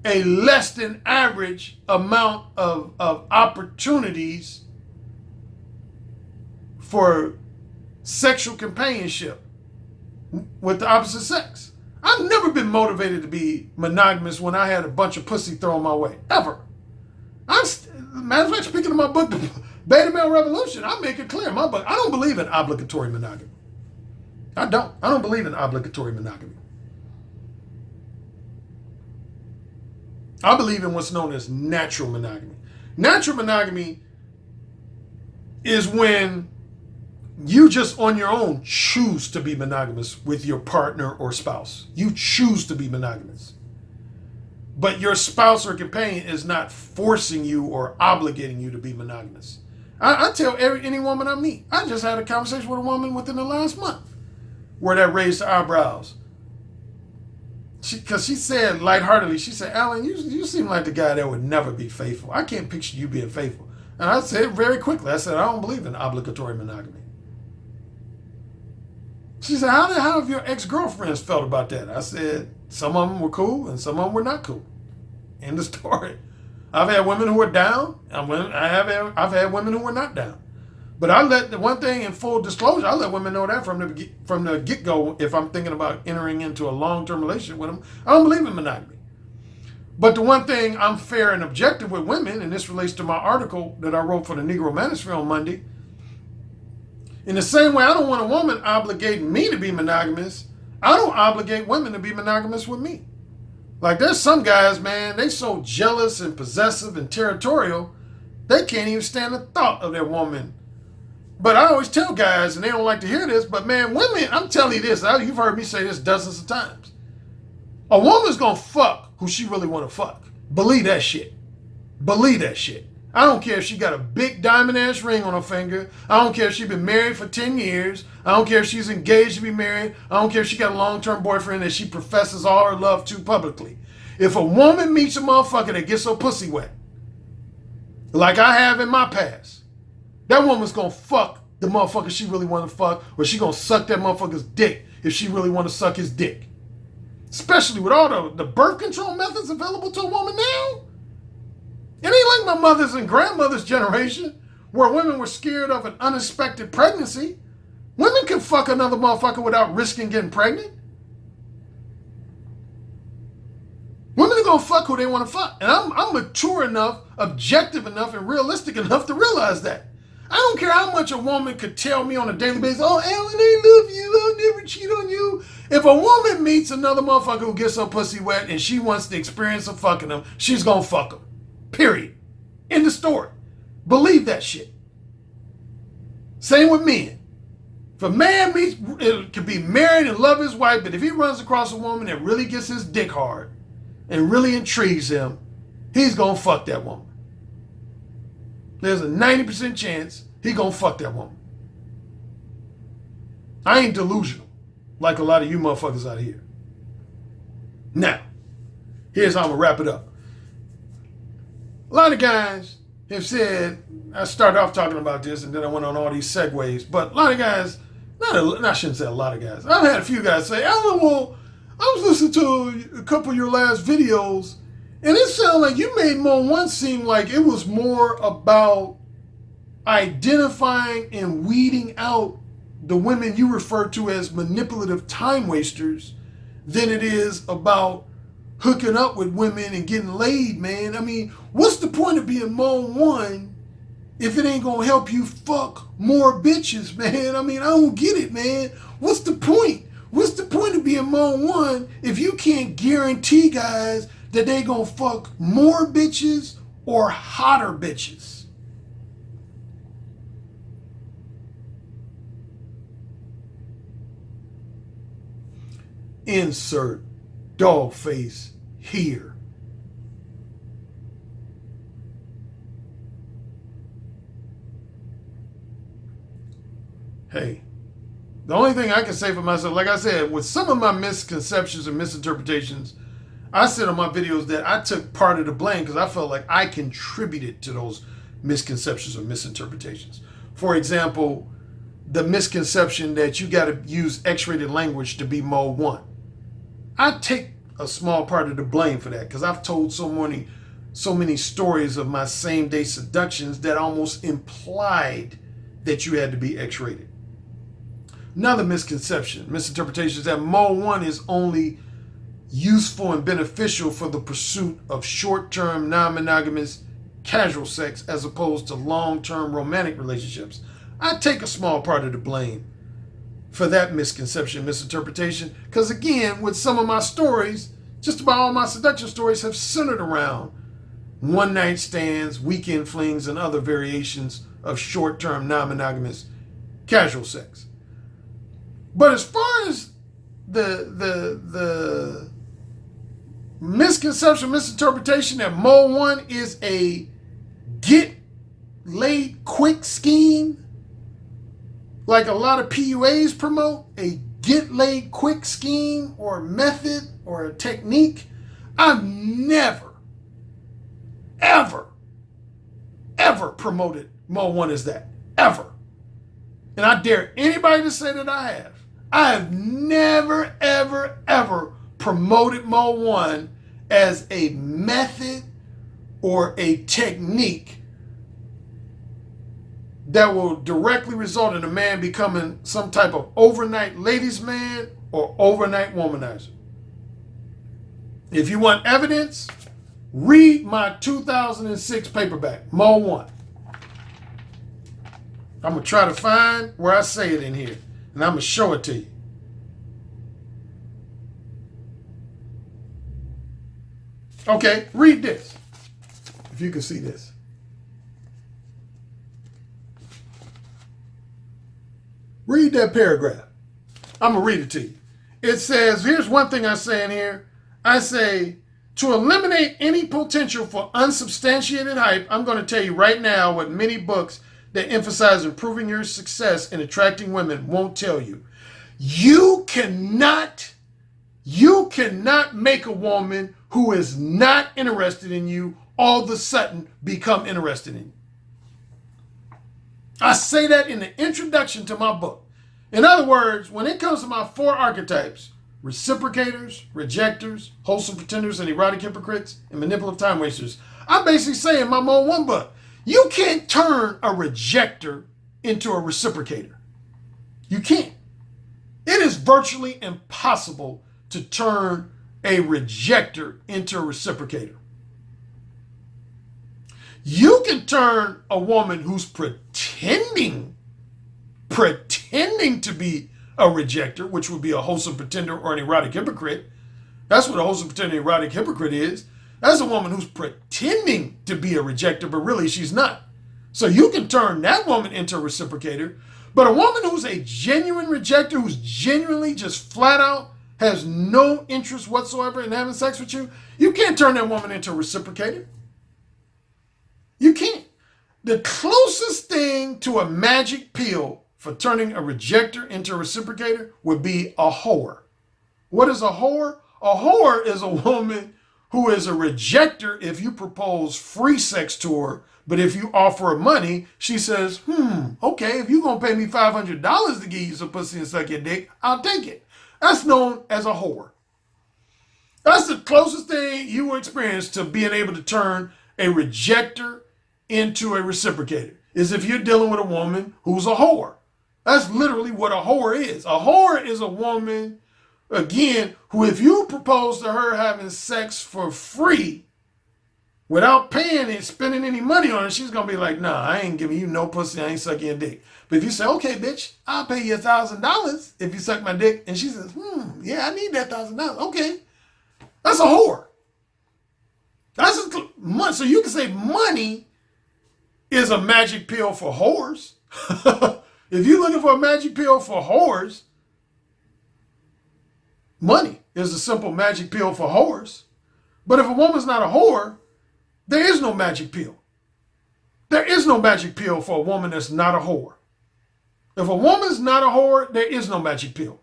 a less than average amount of opportunities for sexual companionship with the opposite sex. I've never been motivated to be monogamous when I had a bunch of pussy thrown my way, ever. Matter of fact, speaking of my book, The Beta Male Revolution, I make it clear in my book, I don't believe in obligatory monogamy. I don't believe in obligatory monogamy. I believe in what's known as natural monogamy. Natural monogamy is when you just on your own choose to be monogamous with your partner or spouse. You choose to be monogamous. But your spouse or companion is not forcing you or obligating you to be monogamous. I tell any woman I meet, I just had a conversation with a woman within the last month where that raised her eyebrows. Because she said lightheartedly, she said, Alan, you seem like the guy that would never be faithful. I can't picture you being faithful. And I said very quickly, I said, I don't believe in obligatory monogamy. She said, how have your ex-girlfriends felt about that? I said, some of them were cool and some of them were not cool. End of story. I've had women who were down, and I've had women who were not down. But I let the one thing in full disclosure, I let women know that from the get-go, if I'm thinking about entering into a long-term relationship with them, I don't believe in monogamy. But the one thing I'm fair and objective with women, and this relates to my article that I wrote for the Negro Manosphere on Monday, in the same way I don't want a woman obligating me to be monogamous, I don't obligate women to be monogamous with me. Like there's some guys, man, they so jealous and possessive and territorial, they can't even stand the thought of their woman. But I always tell guys, and they don't like to hear this, but man, women, I'm telling you this, you've heard me say this dozens of times. A woman's gonna fuck who she really wanna fuck. Believe that shit. Believe that shit. I don't care if she got a big diamond ass ring on her finger. I don't care if she's been married for 10 years. I don't care if she's engaged to be married. I don't care if she got a long-term boyfriend that she professes all her love to publicly. If a woman meets a motherfucker that gets her pussy wet, like I have in my past, that woman's gonna fuck the motherfucker she really wanna fuck, or she gonna suck that motherfucker's dick if she really wanna suck his dick. Especially with all the birth control methods available to a woman now. It ain't like my mother's and grandmother's generation where women were scared of an unexpected pregnancy. Women can fuck another motherfucker without risking getting pregnant. Women are gonna fuck who they want to fuck. And I'm mature enough, objective enough, and realistic enough to realize that. I don't care how much a woman could tell me on a daily basis, oh, Alan, I love you, I'll never cheat on you. If a woman meets another motherfucker who gets her pussy wet and she wants the experience of fucking him, she's gonna fuck him. Period. End of story. Believe that shit. Same with men. If a man could be married and love his wife, but if he runs across a woman that really gets his dick hard and really intrigues him, he's gonna fuck that woman. There's a 90% chance he gonna fuck that woman. I ain't delusional like a lot of you motherfuckers out here. Now, here's how I'm gonna wrap it up. A lot of guys have said, I started off talking about this and then I went on all these segues, but a lot of guys, I shouldn't say a lot of guys. I've had a few guys say, Alan, well, I was listening to a couple of your last videos and it sounded like you made one seem like it was more about identifying and weeding out the women you refer to as manipulative time wasters than it is about hooking up with women and getting laid, man. I mean, what's the point of being Mo 1 if it ain't gonna help you fuck more bitches, man? I mean, I don't get it, man. What's the point? What's the point of being Mo 1 if you can't guarantee guys that they gonna fuck more bitches or hotter bitches? Insert dog face here. Hey, the only thing I can say for myself, like I said, with some of my misconceptions and misinterpretations, I said on my videos that I took part of the blame because I felt like I contributed to those misconceptions or misinterpretations. For example, the misconception that you got to use X-rated language to be Mo 1. I take a small part of the blame for that because I've told so many stories of my same-day seductions that almost implied that you had to be X-rated. Another misinterpretation is that Mo 1 is only useful and beneficial for the pursuit of short-term, non-monogamous, casual sex as opposed to long-term romantic relationships. I take a small part of the blame for that misinterpretation because, again, with some of my stories, just about all my seduction stories have centered around one-night stands, weekend flings, and other variations of short-term, non-monogamous, casual sex. But as far as the misinterpretation that Mo 1 is a get laid quick scheme, like a lot of PUAs promote, a get laid quick scheme or method or a technique, I've never, ever promoted Mo 1 as that. Ever. And I dare anybody to say that I have. I have never, ever promoted Mo 1 as a method or a technique that will directly result in a man becoming some type of overnight ladies' man or overnight womanizer. If you want evidence, read my 2006 paperback, Mo 1. I'm going to try to find where I say it in here, and I'm going to show it to you. Okay, read this, if you can see this. Read that paragraph. I'm going to read it to you. It says, here's one thing I say in here. I say, to eliminate any potential for unsubstantiated hype, I'm going to tell you right now what many books that emphasize improving your success in attracting women won't tell you. You cannot make a woman who is not interested in you all of a sudden become interested in you. I say that in the introduction to my book. In other words, when it comes to my 4 archetypes, reciprocators, rejectors, wholesome pretenders, and erotic hypocrites, and manipulative time wasters, I basically say in my Mo 1 book, you can't turn a rejector into a reciprocator. You can't. It is virtually impossible to turn a rejector into a reciprocator. You can turn a woman who's pretending to be a rejector, which would be a wholesome pretender or an erotic hypocrite. That's what a wholesome pretender and erotic hypocrite is. That's a woman who's pretending to be a rejector, but really she's not. So you can turn that woman into a reciprocator. But a woman who's a genuine rejector, who's genuinely just flat out has no interest whatsoever in having sex with you, you can't turn that woman into a reciprocator. You can't. The closest thing to a magic pill for turning a rejector into a reciprocator would be a whore. What is a whore? A whore is a woman who is a rejector if you propose free sex to her, but if you offer her money, she says, okay, if you're going to pay me $500 to give you some pussy and suck your dick, I'll take it. That's known as a whore. That's the closest thing you will experience to being able to turn a rejector into a reciprocator, is if you're dealing with a woman who's a whore. That's literally what a whore is. A whore is a woman again, who if you propose to her having sex for free without paying and spending any money on it, she's going to be like, nah, I ain't giving you no pussy. I ain't sucking your dick. But if you say, okay, bitch, I'll pay you $1,000 if you suck my dick. And she says, yeah, I need that $1,000. Okay. That's a whore. So you can say money is a magic pill for whores. If you're looking for a magic pill for whores, money is a simple magic pill for whores. But if a woman's not a whore, there is no magic pill. There is no magic pill for a woman that's not a whore. If a woman's not a whore, there is no magic pill.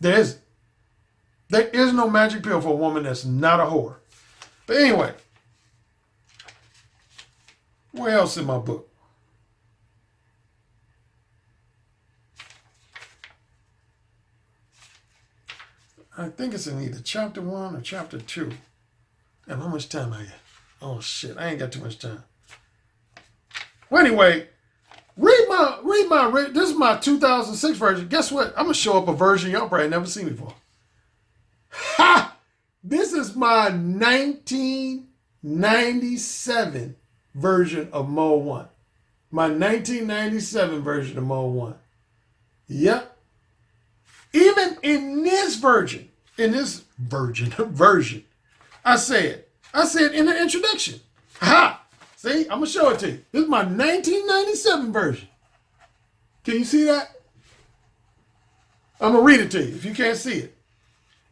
There isn't. There is no magic pill for a woman that's not a whore. But anyway, where else in my book? I think it's in either chapter 1 or chapter 2. Damn, how much time I got? Oh shit, I ain't got too much time. Well, anyway, this is my 2006 version. Guess what? I'm gonna show up a version y'all probably never seen before. Ha! This is my 1997 version of Mode 1. My 1997 version of Mode 1. Yep. Even in this version, I said in the introduction. Ha! See, I'm gonna show it to you. This is my 1997 version. Can you see that? I'm gonna read it to you if you can't see it.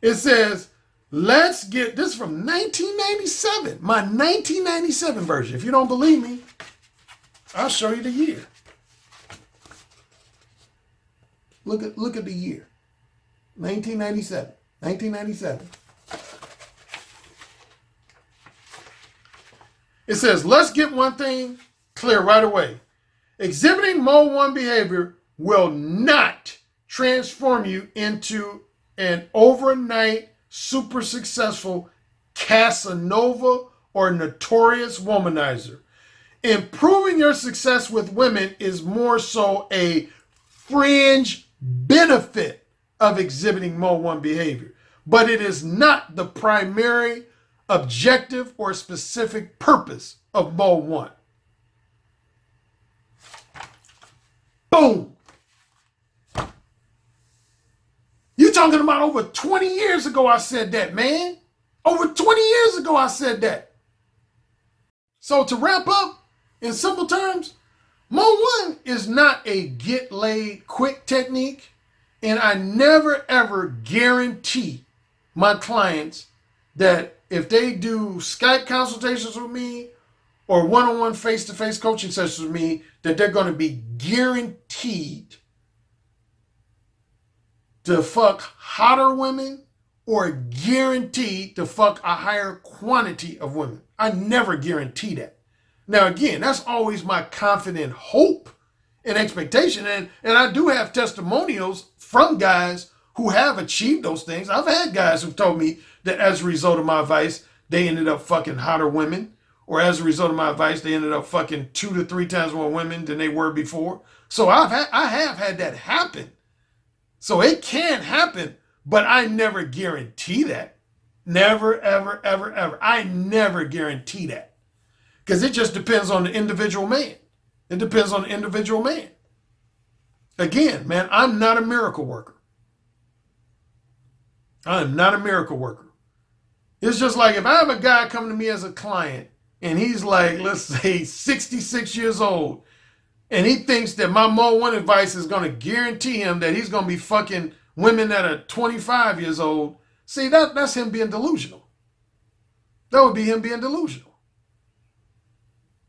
It says, this is from 1997, my 1997 version. If you don't believe me, I'll show you the year. Look at the year. 1997. 1997. It says, let's get one thing clear right away. Exhibiting Mode 1 behavior will not transform you into an overnight super successful Casanova or notorious womanizer. Improving your success with women is more so a fringe benefit of exhibiting Mode 1 behavior, but it is not the primary objective or specific purpose of Mode 1. Boom. You talking about over 20 years ago I said that, man. Over 20 years ago I said that. So to wrap up, in simple terms, Mode 1 is not a get laid quick technique, and I never ever guarantee my clients that if they do Skype consultations with me or one-on-one face-to-face coaching sessions with me, that they're going to be guaranteed to fuck hotter women or guaranteed to fuck a higher quantity of women. I never guarantee that. Now, again, that's always my confident hope and expectation. And I do have testimonials from guys who have achieved those things. I've had guys who've told me that as a result of my advice, they ended up fucking hotter women. Or as a result of my advice, they ended up fucking 2 to 3 times more women than they were before. So I have had that happen. So it can happen, but I never guarantee that. Never, ever, ever, ever. I never guarantee that. Because it just depends on the individual man. It depends on the individual man. Again, man, I'm not a miracle worker. I am not a miracle worker. It's just like if I have a guy come to me as a client and he's like, let's say 66 years old, and he thinks that my Mode 1 advice is going to guarantee him that he's going to be fucking women that are 25 years old. See, that's him being delusional. That would be him being delusional.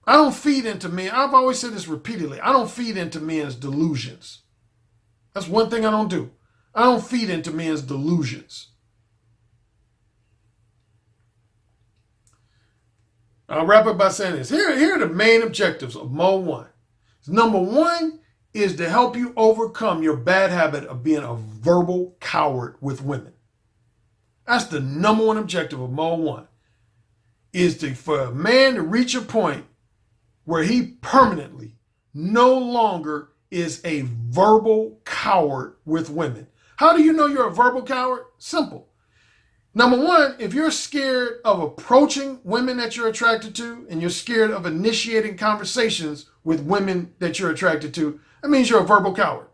I don't feed into men. I've always said this repeatedly. I don't feed into men's delusions. That's one thing I don't do. I don't feed into men's delusions. I'll wrap up by saying this. Here are the main objectives of Mode 1. Number 1 is to help you overcome your bad habit of being a verbal coward with women. That's the number 1 objective of Mode 1. Is for a man to reach a point where he permanently no longer is a verbal coward with women. How do you know you're a verbal coward? Simple. Number one, if you're scared of approaching women that you're attracted to and you're scared of initiating conversations with women that you're attracted to, that means you're a verbal coward.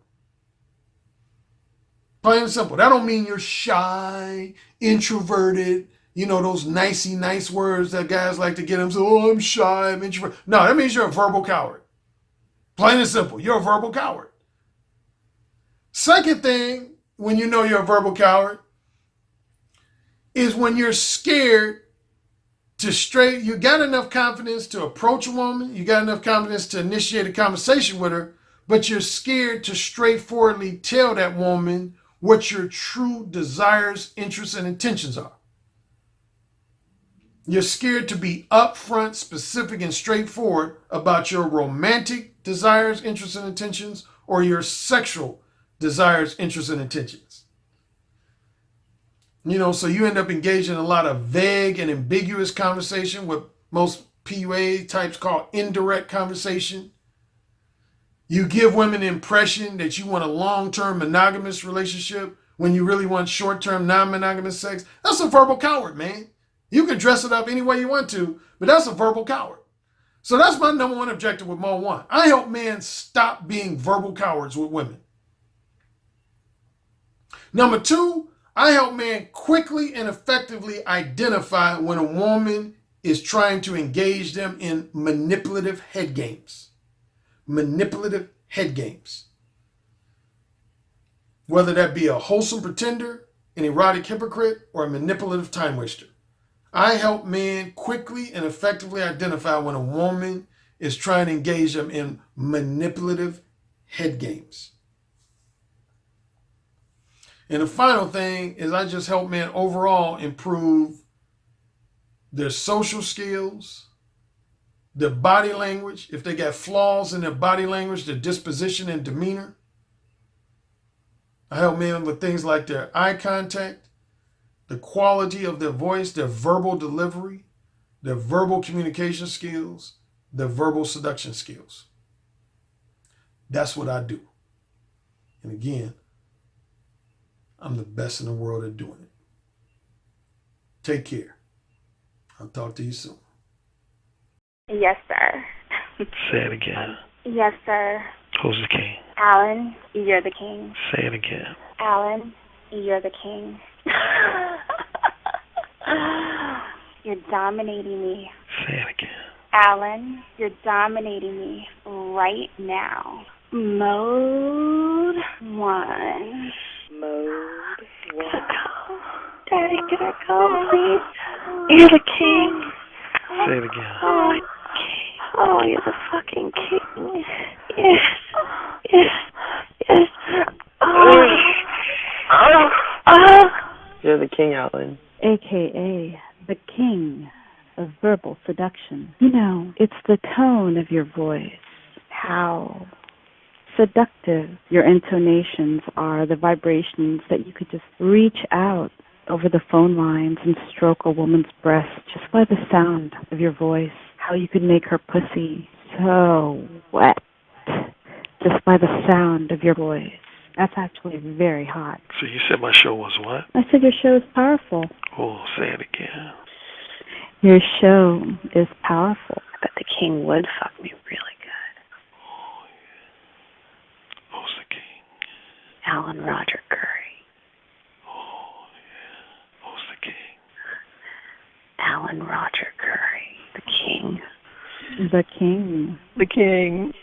Plain and simple. That don't mean you're shy, introverted, those nicey nice words that guys like to get them. So, oh, I'm shy, I'm introverted. No, that means you're a verbal coward. Plain and simple. You're a verbal coward. Second thing, when you know you're a verbal coward, is when you're scared you got enough confidence to approach a woman, you got enough confidence to initiate a conversation with her, but you're scared to straightforwardly tell that woman what your true desires, interests, and intentions are. You're scared to be upfront, specific, and straightforward about your romantic desires, interests, and intentions, or your sexual desires, interests, and intentions. So you end up engaging in a lot of vague and ambiguous conversation, what most PUA types call indirect conversation. You give women the impression that you want a long-term monogamous relationship when you really want short-term non-monogamous sex. That's a verbal coward, man. You can dress it up any way you want to, but that's a verbal coward. So that's my number one objective with Mo 1. I help men stop being verbal cowards with women. Number 2, I help men quickly and effectively identify when a woman is trying to engage them in manipulative head games. Manipulative head games. Whether that be a wholesome pretender, an erotic hypocrite, or a manipulative time waster. I help men quickly and effectively identify when a woman is trying to engage them in manipulative head games. And the final thing is I just help men overall improve their social skills, their body language, if they got flaws in their body language, their disposition and demeanor. I help men with things like their eye contact, the quality of their voice, their verbal delivery, their verbal communication skills, their verbal seduction skills. That's what I do. And again, I'm the best in the world at doing it. Take care. I'll talk to you soon. Yes, sir. Say it again. Yes, sir. Who's the king? Alan, you're the king. Say it again. Alan, you're the king. You're dominating me. Say it again. Alan, you're dominating me right now. Mode 1. Mode 1. Daddy, can I go, please? You're the king. Say it again. Oh, you're the fucking king. Yes. Yes. Yes. You're the king, Alan. AKA the king of verbal seduction. It's the tone of your voice, how seductive your intonations are, the vibrations that you could just reach out over the phone lines and stroke a woman's breast just by the sound of your voice, how you could make her pussy so wet just by the sound of your voice. That's actually very hot. So you said my show was what? I said your show is powerful. Oh, say it again. Your show is powerful. I bet the king would fuck me really good. Oh, yeah. Who's the king? Alan Roger Currie. Oh, yeah. Who's the king? Alan Roger Currie. The king. The king. The king.